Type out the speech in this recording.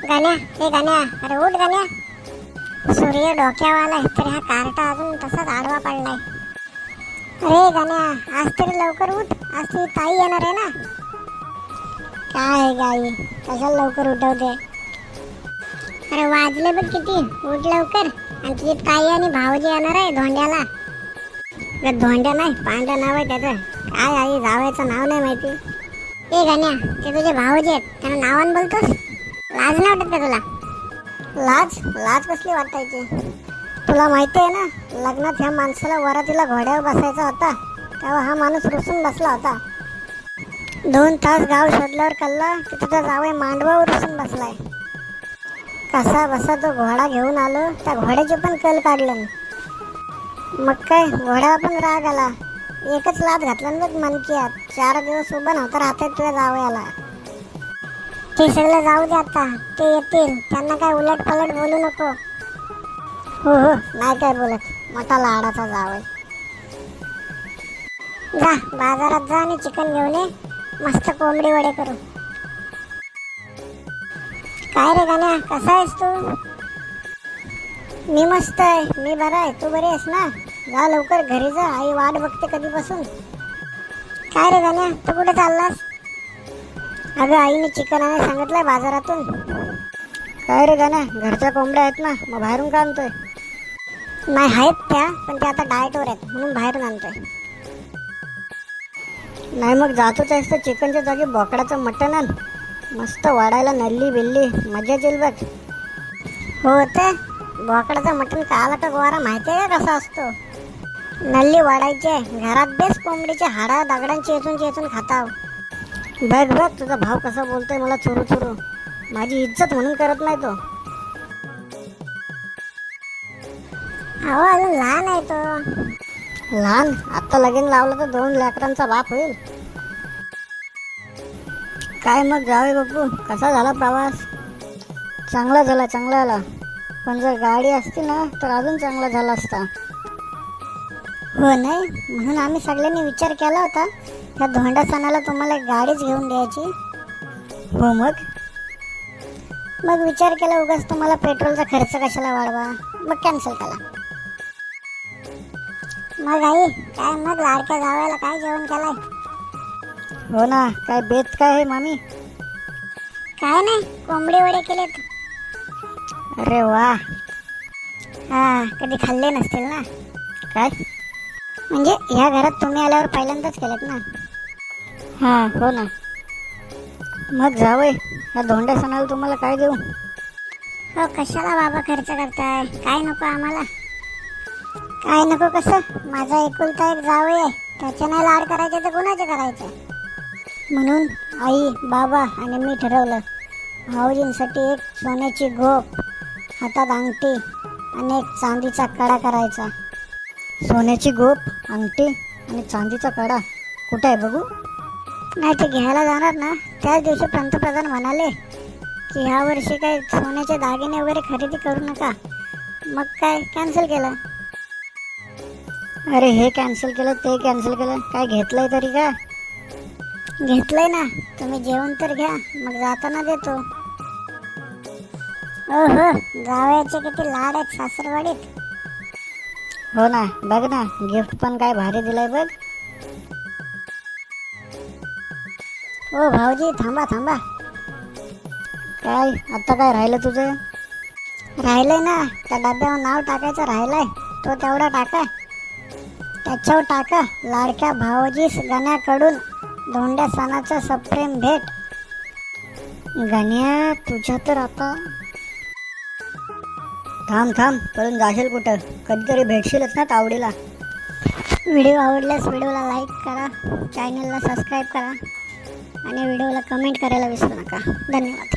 गाण्या, हे गाण्या, अरे उठ गाण्या. सूर्य डोक्यावाला आहे तर हा कार्टा अजून तसाच आडवा पडलाय. अरे गाण्या, आज तरी लवकर उठ, आज तुझी ताई येणार आहे ना. काय गाई, कशाला लवकर उठवते. अरे वाजले बघ किती, उठ लवकर. आणि तुझी ताई आणि भाऊजी येणार आहे धोंड्याला. धोंड्या नाही, पांड्या नाव आहे त्याचं. काय आई, जावयाचं नाव नाही माहिती. ए गाण्या, ते तुझे भाऊजी आहेत, त्यांना नावान बोलतोस. लाज नाही वाटत का तुला. लाज लाज कसली वाटायची. तुला माहिती आहे ना, लग्नात ह्या माणसाला वरातीला घोड्यावर बसायचा होता, तेव्हा हा माणूस रुसून बसला होता. 2 तास गाव शोधल्यावर कळलं की तुझा जावई मांडवावर रुसून बसलाय. कसा बसा तो घोडा घेऊन आलो, त्या घोड्याची पण कल काढलं. मग काय, घोड्याला पण राग आला. एकच लात घातला बघ मनकियात. 4 दिवस उभं नव्हतं राहतात तुझ्या जावयाला. ते सगळं जाऊ दे आता, ते येतील, त्यांना काय उलट पलट बोलू नको. हो हो, नाही काय बोलत, मोठा लाडाचा जावई. जा बाजारात जा आणि चिकन घेऊन ये, मस्त कोंबडी वडे करू. काय रे गाण्या, कसा आहेस तू. मी मस्त आहे, मी बरा आहे, तू बरी आहेस ना. जा लवकर घरी जा, आई वाट बघते कधीपासून. काय रे गाण्या, तू कुठे चाललास. अगं आईने चिकन आणायला सांगितलंय बाजारातून. काय रे गाण्या, घरच्या कोंबड्या आहेत ना, मग बाहेरून का आणतोय. नाही आहेत त्या, पण त्या आता डाएटवर आहेत म्हणून बाहेरून आणतोय. नाही मग जातोच आहेस तर चिकनच्या जागी बोकडाचं मटण आण, मस्त वाढायला नल्ली बिल्ली, मजा येईल बघ. हो ते बोकडाचं मटण काला का गोवारा माहिती आहे का कसा असतो. नल्ली वाढायचे, घरात बेस कोंबडीचे हाडा दगडांची चेचून चेचून खाताव. बघ बघ तुझा भाव कसा बोलतोय मला चुरू चुरू. माझी इज्जत म्हणून करत नाही तो. अहो अजून लहान आहे तो. लहान, आता लगीन लावलं तर 2 लेकरांचा बाप होईल. काय मग जावे बापू, कसा झाला प्रवास. चांगला झाला, चांगला झाला, पण जर गाडी असती ना तर अजून चांगला झाला असता. हो नाही, म्हणून आम्ही सगळ्यांनी विचार केला होता ह्या धोंडा सणाला तुम्हाला गाडीच घेऊन द्यायची. हो मग विचार केला उगाच तुम्हाला पेट्रोलचा खर्च कशाला वाढवा, मग कॅन्सल केला. मग आई काय, मग लाडक्या जावयाला काय जेवण केलंय. हो ना, काय बेत काय आहे मामी. काय नाही, कोंबडी वडे केलेत. अरे वा. हा, कधी खाल्ले नसतील ना. काय म्हणजे ह्या घरात तुम्ही आल्यावर पहिल्यांदाच केलेत ना. हा हो ना. मग जावय, ह्या धोंड्या सणाला तुम्हाला काय देऊ. हो कशाला बाबा खर्च करताय, काय नको आम्हाला. काय नको कसं, माझा एकुलता एक जावई आहे, त्याचे नाही लाड करायचे तर कुणाचे करायचे. म्हणून आई बाबा आणि मी ठरवलं, भाऊजींसाठी एक सोन्याची गोप, हातात अंगठी आणि एक चांदीचा कडा करायचा. सोन्याची गोप, अंगठी आणि चांदीचा कडा कुठे आहे बघू. नाही ते घ्यायला जाणार ना, त्याच दिवशी पंतप्रधान म्हणाले की ह्या वर्षी काही सोन्याचे दागिने वगैरे खरेदी करू नका. मग काय कॅन्सल केलं. अरे हे कॅन्सल केलं ते कॅन्सल केलं, काय घेतलंय तरी का. घेतलंय ना, तुम्ही जेवण तर घ्या, मग जाताना देतो. ओहो, जावयाचे किती लाड आहेत सासरवाडीत. हो ना, बघ ना, गिफ्ट पण काय भारी दिलंय बघ. ओ भाऊजी थांबा थांबा. काय आता काय राहिलं तुझं. राहिलंय ना, त्या डब्यावर नाव टाकायचं राहिलंय, तो तेवढा टाका. त्याच्यावर टाका, लाडक्या भाऊजीस गण्याकडून धोंड्या सणाचं सप्रेम भेट. गण्या तुझ्या तर आता. थांब थांब, पळून जाशील कुठं, कधीतरी भेटशीलच ना तावडीला. व्हिडिओ आवडल्यास व्हिडिओला लाईक करा, चॅनलला सबस्क्राईब करा आणि व्हिडिओला कमेंट करायला विसरू नका. धन्यवाद.